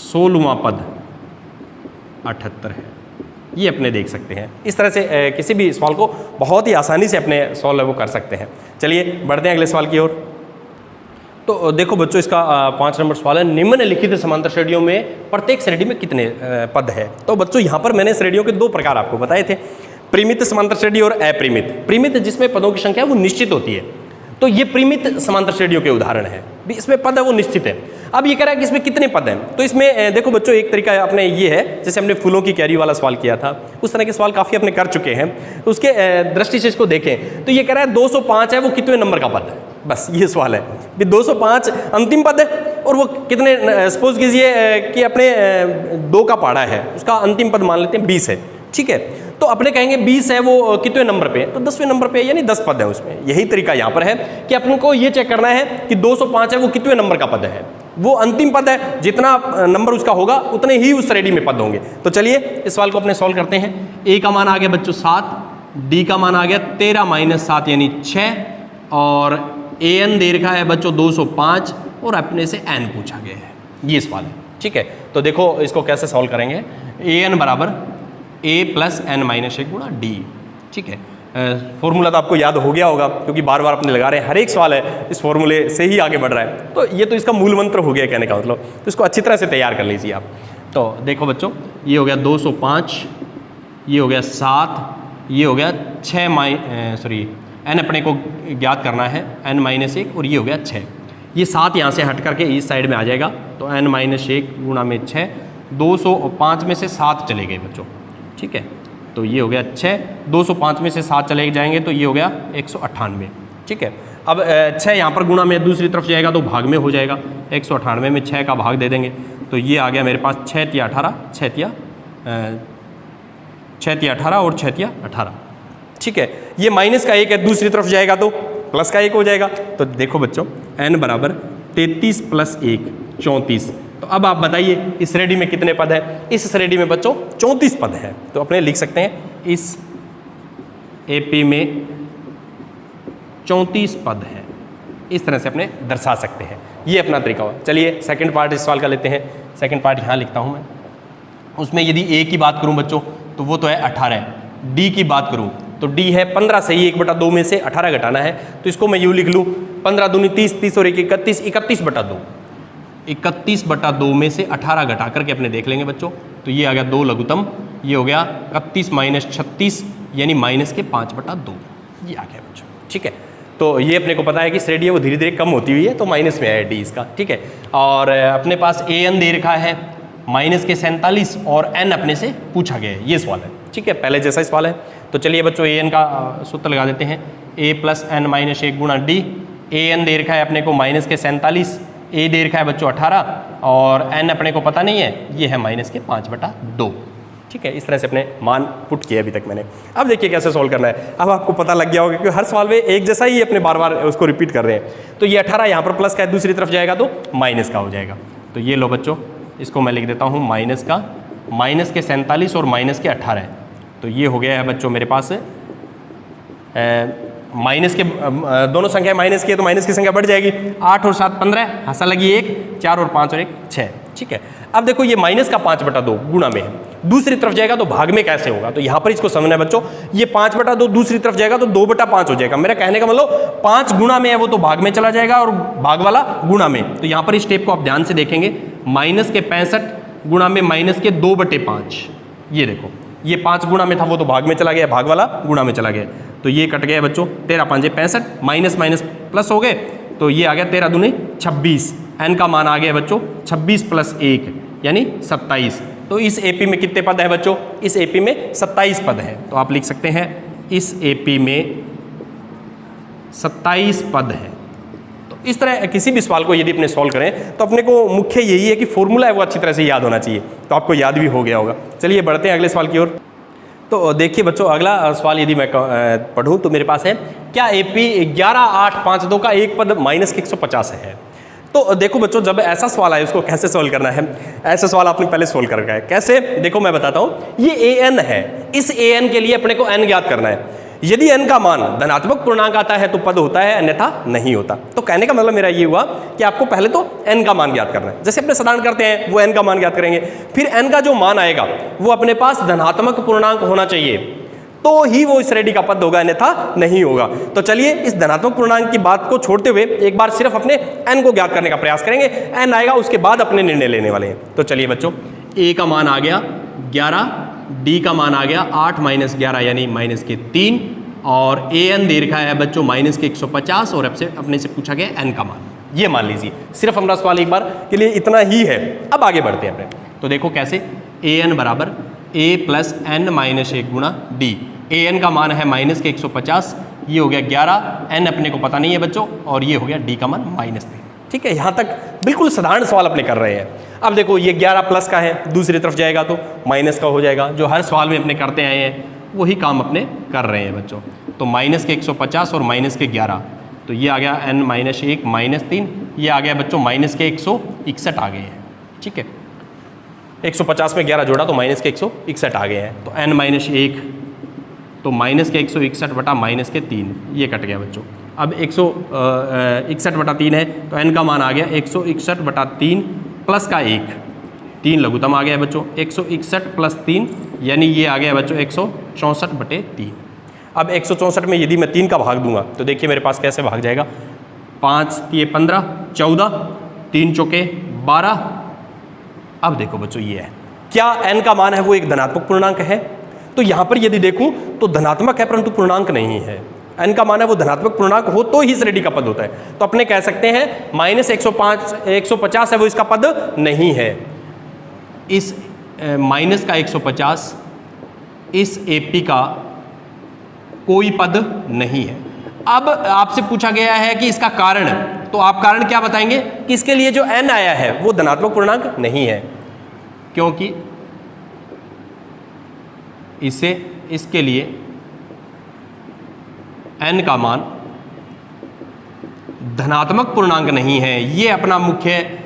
16वां पद 78 है, ये अपने देख सकते हैं। इस तरह से किसी भी सवाल को बहुत ही आसानी से अपने सॉल्व वो कर सकते हैं। चलिए बढ़ते हैं अगले सवाल की ओर। तो देखो बच्चों इसका 5 नंबर सवाल है, निम्नलिखित समांतर श्रेणियों में प्रत्येक श्रेणी में कितने पद है। तो बच्चों यहाँ पर मैंने श्रेणियों के 2 प्रकार आपको बताए थे, परिमित समांतर श्रेणी और अपरिमित। परिमित जिसमें पदों की संख्या वो निश्चित होती है, तो ये परिमित समांतर श्रेणियों के उदाहरण है। इसमें पद है वो निश्चित है। अब ये कह रहा है कि इसमें कितने पद हैं। तो इसमें देखो बच्चों एक तरीका अपने ये है, जैसे हमने फूलों की कैरी वाला सवाल किया था, उस तरह के सवाल काफ़ी अपने कर चुके हैं। तो उसके दृष्टि से इसको देखें तो ये कह रहा है 205 है वो कितने नंबर का पद है, बस ये सवाल है कि 205 अंतिम पद है और वो कितने, सपोज कीजिए कि अपने 2 का पहाड़ा है, उसका अंतिम पद मान लेते हैं 20 है, ठीक है। तो अपने कहेंगे 20 है वो कितने नंबर पे है, तो 10वें नंबर पे है, यानी 10 पद है उसमें। यही तरीका यहाँ पर है कि अपन को ये चेक करना है कि 205 है वो कितने नंबर का पद है, वो अंतिम पद है, जितना नंबर उसका होगा उतने ही उस श्रेणी में पद होंगे। तो चलिए इस सवाल को अपने सॉल्व करते हैं। a का मान आ गया बच्चों 7, d का मान आ गया 13 माइनस 7 यानी 6, और an दे रखा है बच्चों 205 और अपने से n पूछा गया है, ये सवाल है, ठीक है। तो देखो इसको कैसे सॉल्व करेंगे, an बराबर a प्लस n माइनस 1 गुणा d, ठीक है। फॉर्मूला तो आपको याद हो गया होगा क्योंकि बार बार अपने लगा रहे हैं, हर एक सवाल है इस फॉर्मूले से ही आगे बढ़ रहा है। तो ये तो इसका मूल मंत्र हो गया कहने का मतलब, तो इसको अच्छी तरह से तैयार कर लीजिए आप। तो देखो बच्चों ये हो गया 205, ये हो गया 7, ये हो गया 6 n अपने को ज्ञात करना है n माइनस 1, और ये हो गया 6। ये 7 यहाँ से हट करके इस साइड में आ जाएगा, तो n माइनस 1 गुणा में 6, 205 में से 7 चले गए बच्चों, ठीक है। तो ये हो गया 6, 205 में से 7 चले जाएंगे तो ये हो गया 198, ठीक है। अब 6 यहाँ पर गुणा में दूसरी तरफ जाएगा तो भाग में हो जाएगा, 198 में 6 का भाग दे देंगे तो ये आ गया मेरे पास 6 तिया 18, 6 तिया 18 और 6 तिया 18, ठीक है। ये माइनस का 1 है, दूसरी तरफ जाएगा तो प्लस का 1 हो जाएगा। तो देखो बच्चों n बराबर 33 प्लस 1 34। तो अब आप बताइए इस श्रेणी में कितने पद है। इस श्रेणी में बच्चों 34 पद है। तो अपने लिख सकते हैं इस AP में 34 पद है, इस तरह से अपने दर्शा सकते हैं, ये अपना तरीका हुआ। चलिए सेकंड पार्ट इस सवाल का लेते हैं। सेकंड पार्ट यहाँ लिखता हूँ मैं, उसमें यदि A की बात करूँ बच्चों तो वो तो है 18, D की बात करूँ तो D है 15 से ही 1/2 में से 18 घटाना है, तो इसको मैं यूँ लिख लूँ 15 दूनी 30, 30 और 1 31, 31/2, 31/2 में से 18 घटा करके अपने देख लेंगे बच्चों। तो ये आ गया 2 लघुत्तम, ये हो गया 31 माइनस 36 यानी माइनस के 5/2, ये आ गया बच्चों, ठीक है। तो ये अपने को पता है कि श्रेणी है वो धीरे धीरे कम होती हुई है, तो माइनस में है D इसका, ठीक है। और अपने पास AN दे रखा है माइनस के 47 और n अपने से पूछा गया है, ये सवाल है, ठीक है, पहले जैसा ही सवाल है। तो चलिए बच्चों AN का सूत्र लगा देते हैं, a प्लस n माइनस 1 गुणा D। AN दे रखा है अपने को माइनस के 47, A दे रखा है बच्चों 18 और n अपने को पता नहीं है, ये है माइनस के 5/2, ठीक है। इस तरह से अपने मान पुट किया अभी तक मैंने। अब देखिए कैसे सोल्व करना है। अब आपको पता लग गया होगा क्योंकि हर सवाल में एक जैसा ही अपने बार बार उसको रिपीट कर रहे हैं। तो ये 18 यहाँ पर प्लस का है, दूसरी तरफ जाएगा तो माइनस का हो जाएगा। तो ये लो बच्चों, इसको मैं लिख देता हूँ माइनस के 47 और माइनस के 18। तो ये हो गया है बच्चों मेरे पास माइनस के दोनों संख्या माइनस की है तो माइनस की संख्या बढ़ जाएगी। 8 और 7 15, हंसा लगी 1, 4 और 5 और 1 6। ठीक है, अब देखो ये माइनस का 5/2 गुणा में है, दूसरी तरफ जाएगा तो भाग में कैसे होगा, तो यहाँ पर इसको समझना है बच्चों। ये 5/2 दूसरी तरफ जाएगा तो 2/5 हो जाएगा। मेरा कहने का मतलब 5 गुणा में है वो तो भाग में चला जाएगा और भाग वाला गुणा में। तो यहाँ पर इस स्टेप को आप ध्यान से देखेंगे, माइनस के 65 गुणा में माइनस के 2/5। ये देखो ये 5 गुणा में था वो तो भाग में चला गया, भाग वाला गुणा में चला गया। तो ये कट गया बच्चों, 13 5 65, माइनस माइनस प्लस हो गए तो ये आ गया 13 दूनी 26। एन का मान आ गया बच्चों 26 + 1 यानी 27। तो इस एपी में कितने पद है बच्चों, इस एपी में 27 पद है। तो आप लिख सकते हैं इस एपी में 27 पद है। तो इस तरह किसी भी सवाल को यदि अपने सॉल्व करें तो अपने को मुख्य यही है कि फॉर्मूला है वो अच्छी तरह से याद होना चाहिए। तो आपको याद भी हो गया होगा। चलिए बढ़ते हैं अगले सवाल की ओर। तो देखिए बच्चों, अगला सवाल यदि मैं पढ़ूं तो मेरे पास है, क्या एपी 11 8 5 2 का एक पद माइनस के 150 है। तो देखो बच्चों, जब ऐसा सवाल आए उसको कैसे सोल्व करना है, ऐसा सवाल आपने पहले सोल्व कर रखा है। कैसे, देखो मैं बताता हूँ। ये an है, इस an के लिए अपने को n ज्ञात करना है। यदि n का मान धनात्मक पूर्णांक आता है तो पद होता है, अन्यथा नहीं होता। तो कहने का मतलब मेरा ये हुआ कि आपको पहले तो n का मान ज्ञात करना है। जैसे अपने साधारण करते हैं वो n का मान ज्ञात करेंगे, फिर n का जो मान आएगा वो अपने पास धनात्मक पूर्णांक होना चाहिए तो ही वो इस श्रेणी का पद होगा, अन्यथा नहीं होगा। तो चलिए इस धनात्मक पूर्णांक की बात को छोड़ते हुए एक बार सिर्फ अपने n को ज्ञात करने का प्रयास करेंगे। n आएगा उसके बाद अपने निर्णय लेने वाले हैं। तो चलिए बच्चों, a का मान आ गया 11, d का मान आ गया 8 - 11 यानी माइनस के 3, और an दे रखा है बच्चों माइनस के 150 और अपने से पूछा गया n का मान। ये मान लीजिए, सिर्फ हमारा सवाल एक बार के लिए इतना ही है। अब आगे बढ़ते हैं अपने। तो देखो कैसे, an बराबर a + n - 1 गुणा d। an का मान है माइनस के 150, ये हो गया 11, n अपने को पता नहीं है बच्चों, और ये हो गया d का मान -3। ठीक है, यहाँ तक बिल्कुल साधारण सवाल अपने कर रहे हैं। अब देखो ये 11 प्लस का है, दूसरी तरफ जाएगा तो माइनस का हो जाएगा। जो हर सवाल में अपने करते आए हैं वही काम अपने कर रहे हैं बच्चों। तो माइनस के 150 और माइनस के 11, तो ये आ गया n - 1 - 3, ये आ गया बच्चों माइनस के 161 आ गए हैं। ठीक है, 150 में 11 जोड़ा तो माइनस के 161 आ गए हैं। तो n - 1 तो माइनस के 161 बटा माइनस के 3, ये कट गया बच्चों। अब 161/3 है तो n का मान आ गया 161/3 प्लस का 1, 3 लघुत्तम आ गया बच्चों। 161 + 3 यानी ये आ गया बच्चों 164/3। अब 164 में यदि मैं 3 का भाग दूंगा तो देखिए मेरे पास कैसे भाग जाएगा। 5 × 15 14, 3 चौके 12। अब देखो बच्चों ये है, क्या n का मान है वो एक धनात्मक पूर्णांक है। तो यहाँ पर यदि देखूँ तो धनात्मक है परंतु पूर्णांक नहीं है। n का मान है वो धनात्मक पूर्णांक हो तो ही श्रेणी का पद होता है। तो अपने कह सकते हैं -150 है वो इसका पद नहीं है। इस माइनस का 150 इस एपी का कोई पद नहीं है। अब आपसे पूछा गया है कि इसका कारण, तो आप कारण क्या बताएंगे कि इसके लिए जो n आया है वो धनात्मक पूर्णांक नहीं है, क्योंकि इसके लिए n का मान धनात्मक पूर्णांक नहीं है। ये अपना मुख्य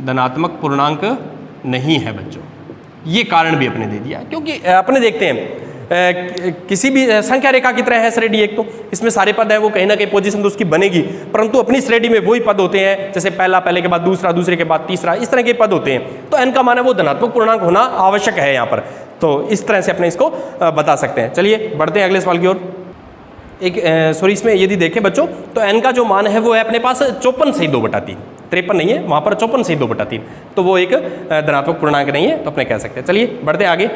धनात्मक पूर्णांक नहीं है बच्चों। ये कारण भी अपने दे दिया, क्योंकि अपने देखते हैं किसी भी संख्या रेखा की तरह है श्रेणी एक, तो इसमें सारे पद हैं वो कहीं ना कहीं पोजीशन तो उसकी बनेगी, परंतु अपनी श्रेणी में वही पद होते हैं, जैसे पहला पहले के बाद दूसरा, दूसरे के बाद तीसरा, इस तरह के पद होते हैं। तो n का मान है वो धनात्मक पूर्णांक होना आवश्यक है यहाँ पर। तो इस तरह से अपने इसको बता सकते हैं। चलिए बढ़ते हैं अगले सवाल की ओर। इसमें यदि देखें बच्चों तो n का जो मान है वो है अपने पास 54/2/3, 53 नहीं है वहाँ पर 54/2/3, तो वो एक धनात्मक पूर्णांक नहीं है। तो अपने कह सकते हैं। चलिए बढ़ते हैं आगे।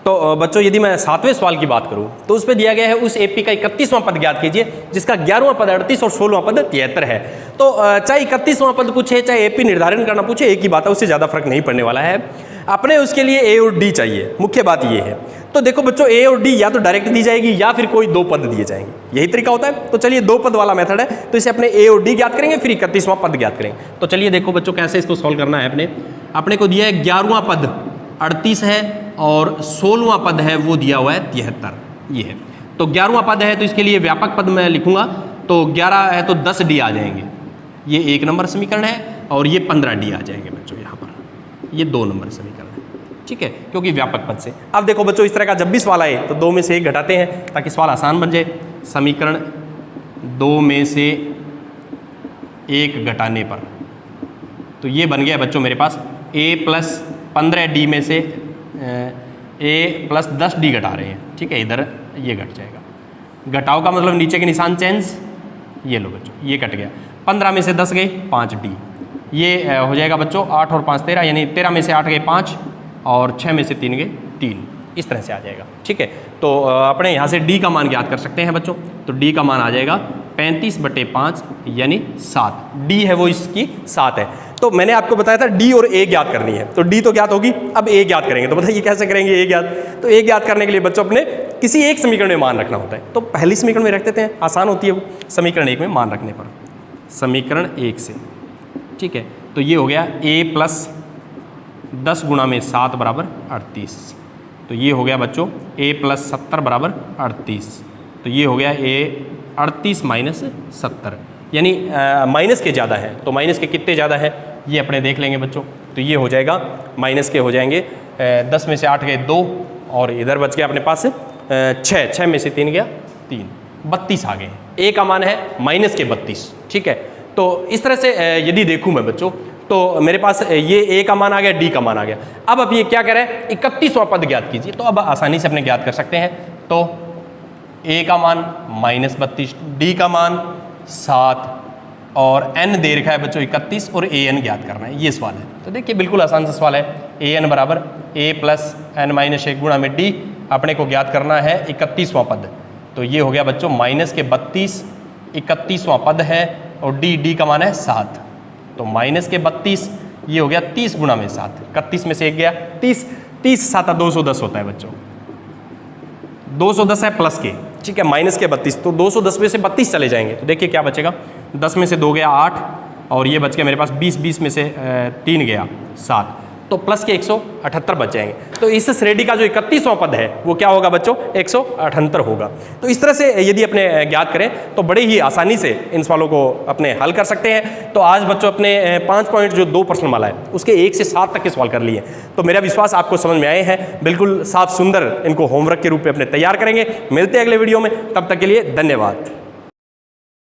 तो बच्चों यदि मैं 7वें सवाल की बात करूं तो उस पर दिया गया है उस एपी का 31वां पद ज्ञात कीजिए जिसका 11वां पद 38 और 16वां पद 73 है। तो चाहे 31वां पद पूछे चाहे एपी निर्धारण करना पूछे, एक ही बात है, उससे ज़्यादा फर्क नहीं पड़ने वाला है। अपने उसके लिए ए और डी चाहिए, मुख्य बात ये है। तो देखो बच्चों ए और डी या तो डायरेक्ट दी जाएगी या फिर कोई 2 पद दिए जाएंगे, यही तरीका होता है। तो चलिए 2 पद वाला मेथड है, तो इसे अपने ए और डी ज्ञात करेंगे फिर 31वां पद ज्ञात करेंगे। तो चलिए देखो बच्चों कैसे इसको सॉल्व करना है। अपने को दिया है 11वां पद 38 है और 16वां पद है वो दिया हुआ है 73, ये है। तो 11वां पद है तो इसके लिए व्यापक पद मैं लिखूंगा, तो 11 है तो 10 डी आ जाएंगे, ये 1 नंबर समीकरण है। और ये 15D आ जाएंगे बच्चों यहाँ पर, ये 2 नंबर समीकरण है, ठीक है, क्योंकि व्यापक पद से। अब देखो बच्चों, इस तरह का जब भी सवाल आए तो 2 में से 1 घटाते हैं ताकि सवाल आसान बन जाए। समीकरण 2 में से 1 घटाने पर तो ये बन गया बच्चों मेरे पास a प्लस 15D में से a प्लस 10D घटा रहे हैं, ठीक है, इधर ये घट जाएगा। घटाव का मतलब नीचे के निशान चेंज, ये लो बच्चों, ये कट गया। 15 में से 10 गए 5D, ये हो जाएगा बच्चों 8 और 5 13, यानी 13 में से 8 गए 5 और 6 में से 3 गए 3, इस तरह से आ जाएगा, ठीक है। तो अपने यहाँ से D का मान ज्ञात कर सकते हैं बच्चों। तो D का मान आ जाएगा 35/5 यानी 7। D है वो इसकी 7 है। तो मैंने आपको बताया था D और A ज्ञात करनी है, तो D तो ज्ञात होगी, अब A ज्ञात करेंगे। तो बताइए कैसे करेंगे A ज्ञात? तो A ज्ञात करने के लिए बच्चों अपने किसी एक समीकरण में मान रखना होता है। तो पहली समीकरण में रख देते हैं, आसान होती है वो। समीकरण 1 में मान रखने पर, समीकरण 1 से, ठीक है, तो ये हो गया a प्लस 10 गुणा में 7 बराबर 38। तो ये हो गया बच्चों a प्लस 70 बराबर 38। तो ये हो गया a 38 माइनस 70, यानी माइनस के ज़्यादा है। तो माइनस के कितने ज़्यादा है ये अपने देख लेंगे बच्चों। तो ये हो जाएगा माइनस के हो जाएंगे 10 में से 8 गए 2 और इधर बच गया अपने पास 6 में से 3 गया 3, 32 आ गए। a का मान है माइनस के 32, ठीक है। तो इस तरह से यदि देखूं मैं बच्चों, तो मेरे पास ये a का मान आ गया, d का मान आ गया। अब ये क्या कह रहा है, 31वां पद ज्ञात कीजिए। तो अब आसानी से अपने ज्ञात कर सकते हैं। तो a का मान -32, d का मान 7 और n दे रखा है बच्चों 31 और an ज्ञात करना है, ये सवाल है। तो देखिए बिल्कुल आसान सा सवाल है। an बराबर a प्लस n-1 गुणा में d, अपने को ज्ञात करना है 31वां पद। तो ये हो गया बच्चों माइनस के 32, 31वां पद है और d का मान है 7। तो माइनस के 32, ये हो गया 30 गुणा में 7, 31 में से 1 गया 30, 30 7 210 होता है बच्चों, 210 है प्लस के, ठीक है, माइनस के 32। तो 210 में से 32 चले जाएंगे तो देखिए क्या बचेगा, 10 में से 2 गया 8 और ये बच गया मेरे पास 20, 20 में से 3 गया 7, तो प्लस के 178 बच जाएंगे। तो इस श्रेणी का जो 31वां पद है वो क्या होगा बच्चों, 178 होगा। तो इस तरह से यदि अपने ज्ञात करें तो बड़े ही आसानी से इन सवालों को अपने हल कर सकते हैं। तो आज बच्चों अपने 5 पॉइंट जो 2 प्रश्नमाला है उसके 1 से 7 तक के सवाल कर लिए। तो मेरा विश्वास आपको समझ में आए हैं, बिल्कुल साफ सुंदर इनको होमवर्क के रूप में अपने तैयार करेंगे। मिलते हैं अगले वीडियो में, तब तक के लिए धन्यवाद।